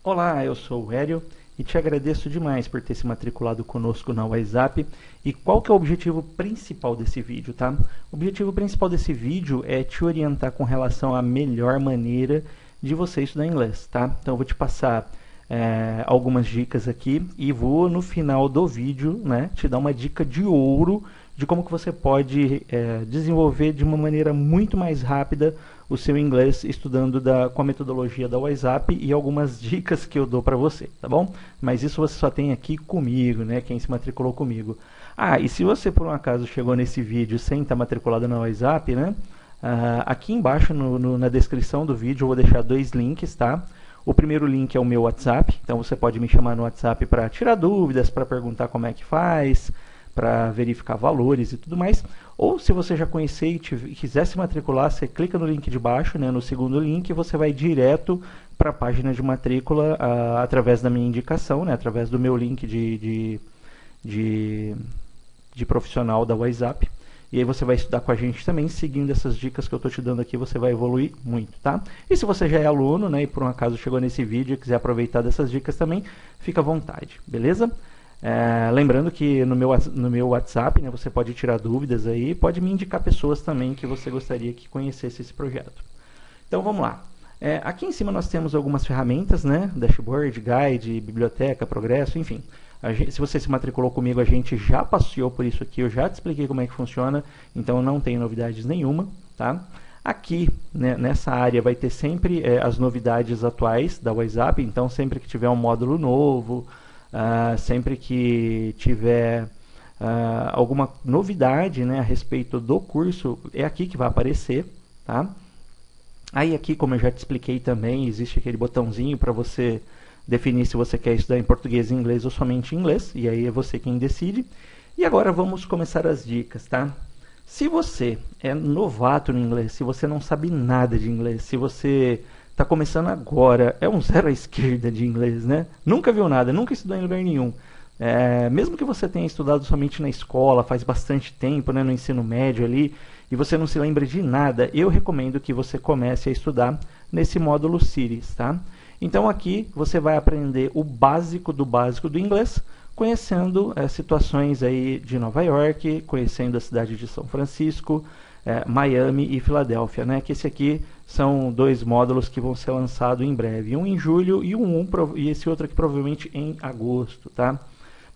Olá, eu sou o Hélio e te agradeço demais por ter se matriculado conosco na WhatsApp. E qual que é o objetivo principal desse vídeo, tá? O objetivo principal desse vídeo é te orientar com relação à melhor maneira de você estudar inglês, tá? Então eu vou te passar algumas dicas aqui e vou no final do vídeo, né, te dar uma dica de ouro de como que você pode desenvolver de uma maneira muito mais rápida o seu inglês estudando com a metodologia da WhatsApp e algumas dicas que eu dou para você, tá bom? Mas isso você só tem aqui comigo, né? Quem se matriculou comigo. Ah, e se você por um acaso chegou nesse vídeo sem estar matriculado na WhatsApp, né? Aqui embaixo na descrição do vídeo eu vou deixar dois links, tá? O primeiro link é o meu WhatsApp, então você pode me chamar no WhatsApp para tirar dúvidas, para perguntar como é que faz, para verificar valores e tudo mais. Ou se você já conhecer e quiser se matricular, você clica no link de baixo, né, no segundo link, e você vai direto para a página de matrícula através da minha indicação, né, através do meu link de profissional da WhatsApp. E aí você vai estudar com a gente também, seguindo essas dicas que eu estou te dando aqui, você vai evoluir muito, tá? E se você já é aluno, né, e por um acaso chegou nesse vídeo e quiser aproveitar dessas dicas também, fica à vontade, beleza? Lembrando que no meu WhatsApp, né, você pode tirar dúvidas aí, pode me indicar pessoas também que você gostaria que conhecesse esse projeto. Então vamos lá. Aqui em cima nós temos algumas ferramentas, né? Dashboard, Guide, Biblioteca, Progresso, enfim. Se você se matriculou comigo, a gente já passeou por isso aqui, eu já te expliquei como é que funciona, então não tem novidades nenhuma, tá? Aqui, né, nessa área, vai ter sempre as novidades atuais da WhatsApp, então sempre que tiver um módulo novo, sempre que tiver alguma novidade, né, a respeito do curso, é aqui que vai aparecer, tá? Aí aqui, como eu já te expliquei também, existe aquele botãozinho para você definir se você quer estudar em português, inglês ou somente inglês, e aí é você quem decide. E agora vamos começar as dicas, tá? Se você é novato no inglês, se você não sabe nada de inglês, se você está começando agora, é um zero à esquerda de inglês, né? Nunca viu nada, nunca estudou em lugar nenhum. Mesmo que você tenha estudado somente na escola, faz bastante tempo, né, no ensino médio ali, e você não se lembra de nada, eu recomendo que você comece a estudar nesse módulo Series, tá? Então aqui você vai aprender o básico do inglês, conhecendo situações aí de Nova York, conhecendo a cidade de São Francisco, Miami e Filadélfia, né? Que esse aqui são dois módulos que vão ser lançados em breve, um em julho e esse outro aqui provavelmente em agosto, tá?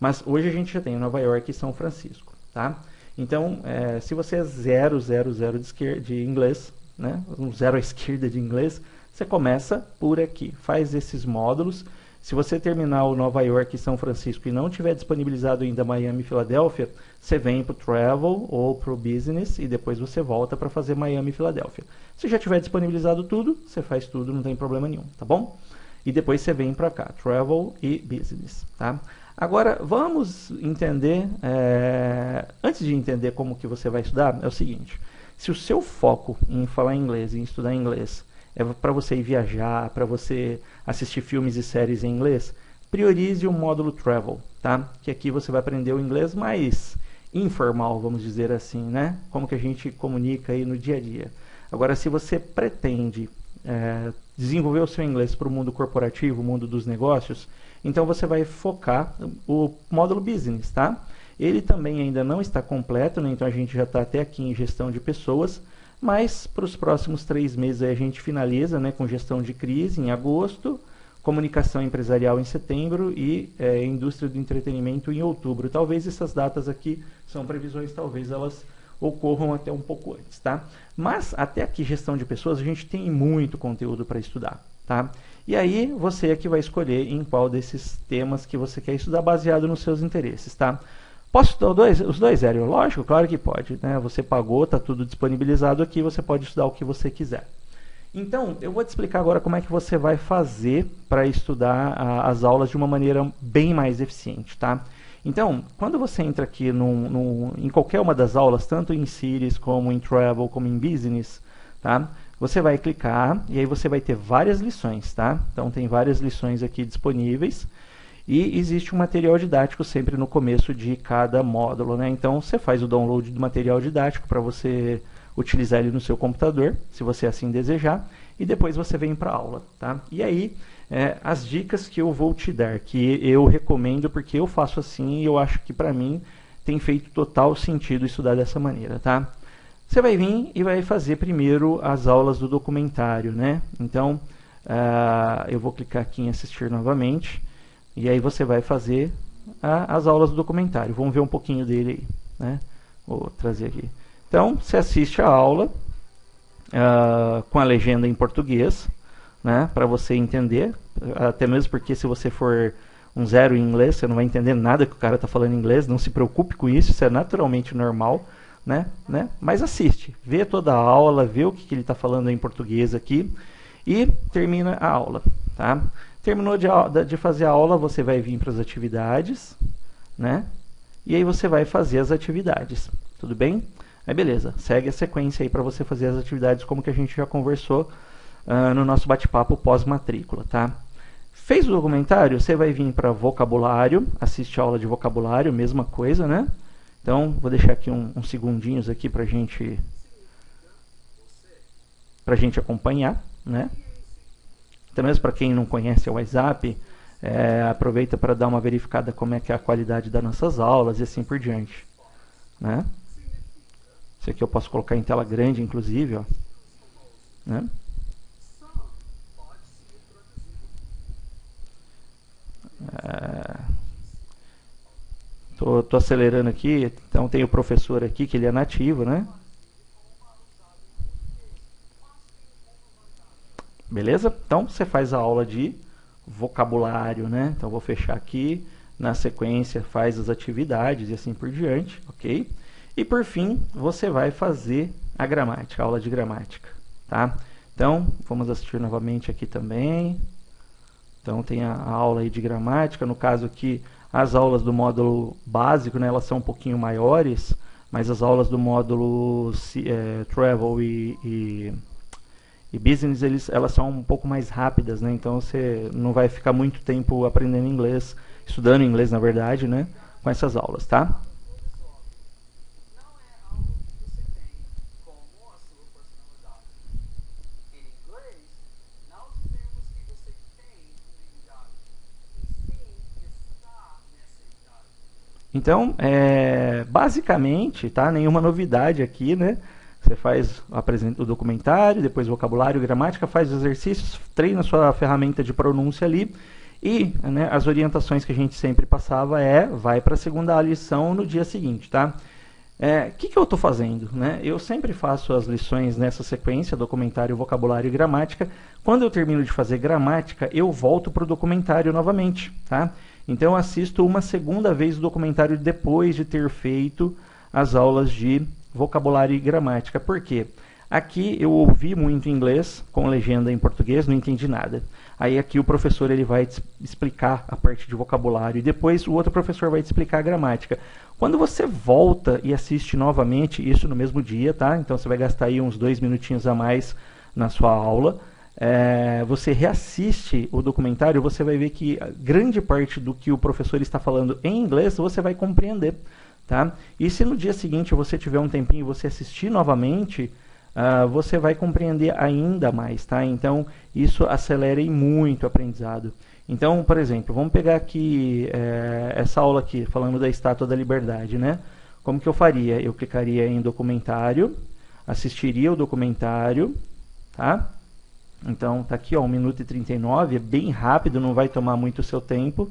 Mas hoje a gente já tem Nova York e São Francisco, tá? Então, se você é 0, 0, 0 de inglês, né? Um zero à esquerda de inglês, você começa por aqui, faz esses módulos. Se você terminar o Nova York e São Francisco e não tiver disponibilizado ainda Miami e Filadélfia, você vem para o Travel ou para o Business e depois você volta para fazer Miami e Filadélfia. Se já tiver disponibilizado tudo, você faz tudo, não tem problema nenhum, tá bom? E depois você vem para cá, Travel e Business, tá? Agora, vamos entender, antes de entender como que você vai estudar, é o seguinte: se o seu foco em falar inglês, em estudar inglês, é para você ir viajar, para você assistir filmes e séries em inglês, priorize o módulo Travel, tá? Que aqui você vai aprender o inglês mais informal, vamos dizer assim, né? Como que a gente comunica aí no dia a dia. Agora, se você pretende desenvolver o seu inglês para o mundo corporativo, o mundo dos negócios, então você vai focar o módulo Business, tá? Ele também ainda não está completo, né? Então a gente já está até aqui em gestão de pessoas, mas para os próximos 3 meses a gente finaliza, né, com gestão de crise em agosto, comunicação empresarial em setembro e indústria do entretenimento em outubro. Talvez essas datas aqui são previsões, talvez elas ocorram até um pouco antes, tá? Mas até aqui gestão de pessoas a gente tem muito conteúdo para estudar, tá? E aí você é que vai escolher em qual desses temas que você quer estudar baseado nos seus interesses, tá? Posso estudar os dois, Hélio? Lógico, claro que pode, né? Você pagou, está tudo disponibilizado aqui, você pode estudar o que você quiser. Então, eu vou te explicar agora como é que você vai fazer para estudar as aulas de uma maneira bem mais eficiente, tá? Então, quando você entra aqui em qualquer uma das aulas, tanto em Series, como em Travel, como em Business, tá? Você vai clicar e aí você vai ter várias lições, tá? Então, tem várias lições aqui disponíveis. E existe um material didático sempre no começo de cada módulo, né? Então você faz o download do material didático para você utilizar ele no seu computador, se você assim desejar. e depois você vem para a aula, tá? E aí, as dicas que eu vou te dar, que eu recomendo porque eu faço assim e eu acho que para mim tem feito total sentido estudar dessa maneira, tá? Você vai vir e vai fazer primeiro as aulas do documentário, né? Então, eu vou clicar aqui em assistir novamente e aí você vai fazer as aulas do documentário. Vamos ver um pouquinho dele aí, né? Vou trazer aqui. Então, você assiste a aula com a legenda em português, né? Para você entender, até mesmo porque se você for um zero em inglês, você não vai entender nada que o cara está falando em inglês, não se preocupe com isso, isso é naturalmente normal, né? Mas assiste, vê toda a aula, vê o que ele está falando em português aqui e termina a aula, tá? Terminou de fazer a aula, você vai vir para as atividades, né? E aí você vai fazer as atividades, tudo bem? Aí beleza, segue a sequência aí para você fazer as atividades como que a gente já conversou no nosso bate-papo pós-matrícula, tá? Fez o documentário, você vai vir para vocabulário, assiste a aula de vocabulário, mesma coisa, né? Então, vou deixar aqui uns segundinhos aqui para gente acompanhar, né? Até mesmo para quem não conhece o WhatsApp, aproveita para dar uma verificada como é que é a qualidade das nossas aulas e assim por diante, né? Isso aqui eu posso colocar em tela grande, inclusive, ó, né? Tô acelerando aqui, então tem o professor aqui que ele é nativo, né? Beleza? Então você faz a aula de vocabulário, né? Então vou fechar aqui, na sequência faz as atividades e assim por diante, ok? E por fim você vai fazer a gramática, a aula de gramática, tá? Então vamos assistir novamente aqui também. Então tem a aula aí de gramática, no caso aqui as aulas do módulo básico, né, elas são um pouquinho maiores, mas as aulas do módulo Travel e Business, elas são um pouco mais rápidas, né, então você não vai ficar muito tempo aprendendo inglês, estudando inglês na verdade, né, com essas aulas, tá? Então, basicamente, tá? Nenhuma novidade aqui, né? Você apresenta o documentário, depois vocabulário, gramática, faz os exercícios, treina a sua ferramenta de pronúncia ali e, né, as orientações que a gente sempre passava vai para a segunda lição no dia seguinte, tá? Que eu estou fazendo, né? Eu sempre faço as lições nessa sequência, documentário, vocabulário e gramática. Quando eu termino de fazer gramática, eu volto para o documentário novamente, tá? Então eu assisto uma segunda vez o documentário depois de ter feito as aulas de vocabulário e gramática. Por quê? Aqui eu ouvi muito inglês com legenda em português, não entendi nada. Aí aqui o professor ele vai te explicar a parte de vocabulário e depois o outro professor vai te explicar a gramática. Quando você volta e assiste novamente, isso no mesmo dia, tá? Então você vai gastar aí uns 2 minutinhos a mais na sua aula. Você reassiste o documentário, você vai ver que grande parte do que o professor está falando em inglês você vai compreender, tá? E se no dia seguinte você tiver um tempinho e você assistir novamente, você vai compreender ainda mais, tá? Então isso acelera muito o aprendizado. Então, por exemplo, vamos pegar aqui essa aula aqui, falando da Estátua da Liberdade, né? Como que eu faria? Eu clicaria em documentário, assistiria o documentário, tá? Então, tá aqui, ó, 1 minuto e 39, é bem rápido, não vai tomar muito o seu tempo,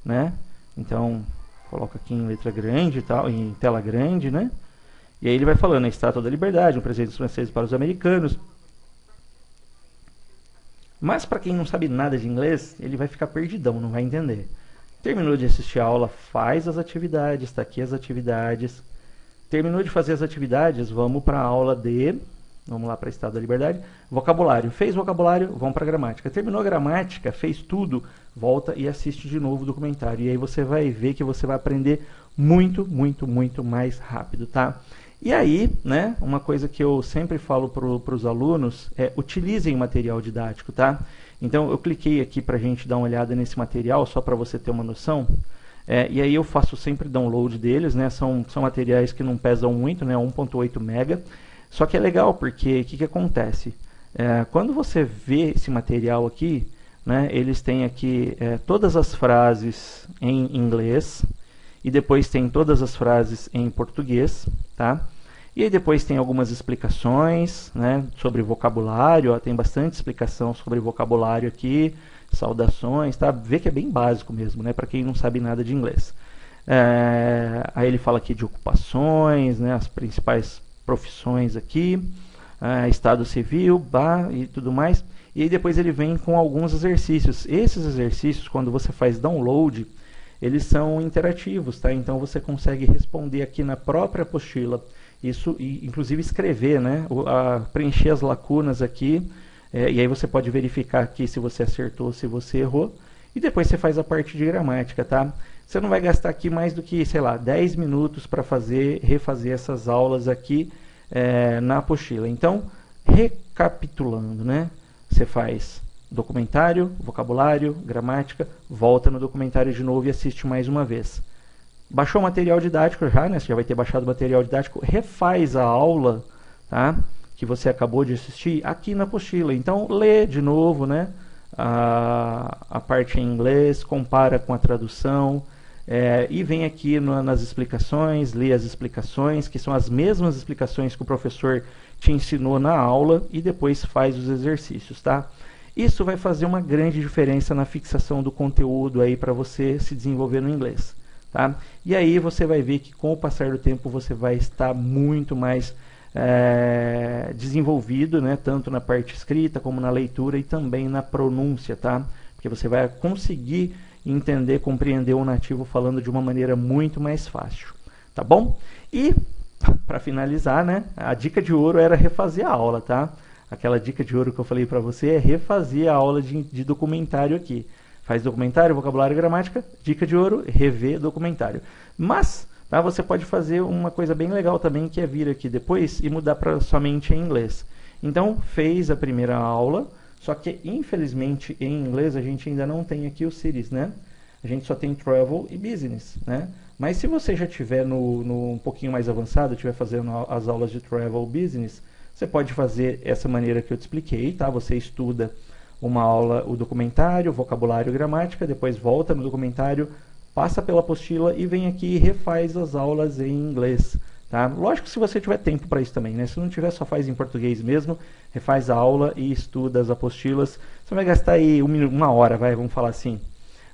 né? Então, coloca aqui em letra grande e tal, em tela grande, né? E aí ele vai falando a Estátua da Liberdade, um presente dos franceses para os americanos. Mas para quem não sabe nada de inglês, ele vai ficar perdidão, não vai entender. Terminou de assistir a aula, faz as atividades, está aqui as atividades. Terminou de fazer as atividades, vamos para a aula de... Vamos lá para a Estátua da Liberdade. Vocabulário. Fez vocabulário, vamos para a gramática. Terminou a gramática, fez tudo, volta e assiste de novo o documentário. E aí você vai ver que você vai aprender muito, muito, muito mais rápido, tá? E aí, né, uma coisa que eu sempre falo para os alunos é utilizem material didático, tá? Então eu cliquei aqui para a gente dar uma olhada nesse material, só para você ter uma noção. E aí eu faço sempre download deles, né? São materiais que não pesam muito, né? 1.8 MB. Só que é legal porque o que acontece? Quando você vê esse material aqui, né, eles têm aqui todas as frases em inglês e depois tem todas as frases em português, tá? E aí depois tem algumas explicações, né, sobre vocabulário, ó, tem bastante explicação sobre vocabulário aqui, saudações, tá? Vê que é bem básico mesmo, né, para quem não sabe nada de inglês. Aí ele fala aqui de ocupações, né, as principais profissões aqui, estado civil, e tudo mais. E aí depois ele vem com alguns exercícios. Esses exercícios, quando você faz download, eles são interativos, tá? Então você consegue responder aqui na própria apostila. Isso, e inclusive escrever, né? Preencher as lacunas aqui. E aí você pode verificar aqui se você acertou, se você errou. E depois você faz a parte de gramática, tá? Você não vai gastar aqui mais do que, sei lá, 10 minutos para refazer essas aulas aqui na apostila. Então, recapitulando, né? Você faz documentário, vocabulário, gramática, volta no documentário de novo e assiste mais uma vez. Baixou o material didático já, né? Você já vai ter baixado o material didático, refaz a aula, tá? Que você acabou de assistir aqui na apostila. Então, lê de novo, né? A parte em inglês, compara com a tradução, e vem aqui nas explicações, lê as explicações, que são as mesmas explicações que o professor te ensinou na aula, e depois faz os exercícios, tá? Isso vai fazer uma grande diferença na fixação do conteúdo aí para você se desenvolver no inglês, tá? E aí você vai ver que com o passar do tempo você vai estar muito mais desenvolvido, né? Tanto na parte escrita como na leitura e também na pronúncia, tá? Porque você vai conseguir entender, compreender o nativo falando de uma maneira muito mais fácil, tá bom? E para finalizar, né, a dica de ouro era refazer a aula, tá? Aquela dica de ouro que eu falei para você é refazer a aula de documentário aqui. Faz documentário, vocabulário e gramática, dica de ouro, rever documentário. Mas, tá, você pode fazer uma coisa bem legal também, que é vir aqui depois e mudar para somente em inglês. Então, fez a primeira aula, só que, infelizmente, em inglês a gente ainda não tem aqui o cities, né? A gente só tem travel e business, né? Mas se você já estiver um pouquinho mais avançado, estiver fazendo as aulas de travel business, você pode fazer essa maneira que eu te expliquei, tá? Você estuda uma aula, o documentário, vocabulário e gramática, depois volta no documentário, passa pela apostila e vem aqui e refaz as aulas em inglês. Tá? Lógico que se você tiver tempo para isso também, né? Se não tiver, só faz em português mesmo, refaz a aula e estuda as apostilas. Você vai gastar aí uma hora, vamos falar assim.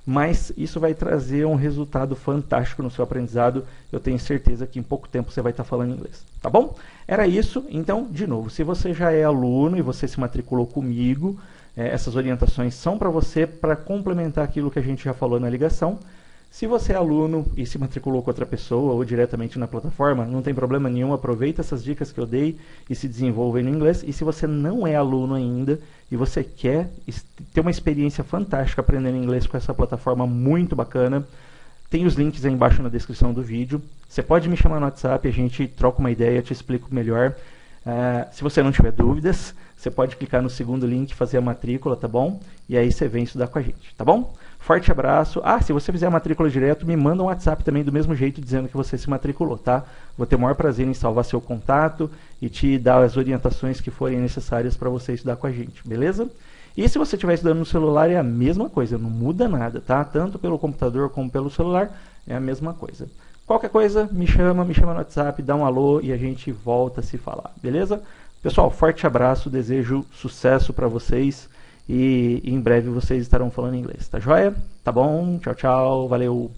Mas isso vai trazer um resultado fantástico no seu aprendizado. Eu tenho certeza que em pouco tempo você vai estar falando inglês. Tá bom? Era isso. Então, de novo, se você já é aluno e você se matriculou comigo, essas orientações são para você, para complementar aquilo que a gente já falou na ligação. Se você é aluno e se matriculou com outra pessoa ou diretamente na plataforma, não tem problema nenhum, aproveita essas dicas que eu dei e se desenvolva no inglês. E se você não é aluno ainda e você quer ter uma experiência fantástica aprendendo inglês com essa plataforma muito bacana, tem os links aí embaixo na descrição do vídeo. Você pode me chamar no WhatsApp, a gente troca uma ideia, te explico melhor. Se você não tiver dúvidas, você pode clicar no segundo link e fazer a matrícula, tá bom? E aí você vem estudar com a gente, tá bom? Forte abraço. Se você fizer a matrícula direto, me manda um WhatsApp também do mesmo jeito, dizendo que você se matriculou, tá? Vou ter o maior prazer em salvar seu contato e te dar as orientações que forem necessárias para você estudar com a gente, beleza? E se você estiver estudando no celular, é a mesma coisa, não muda nada, tá? Tanto pelo computador como pelo celular, é a mesma coisa. Qualquer coisa, me chama no WhatsApp, dá um alô e a gente volta a se falar, beleza? Pessoal, forte abraço, desejo sucesso para vocês e em breve vocês estarão falando inglês, tá joia? Tá bom? Tchau, tchau, valeu!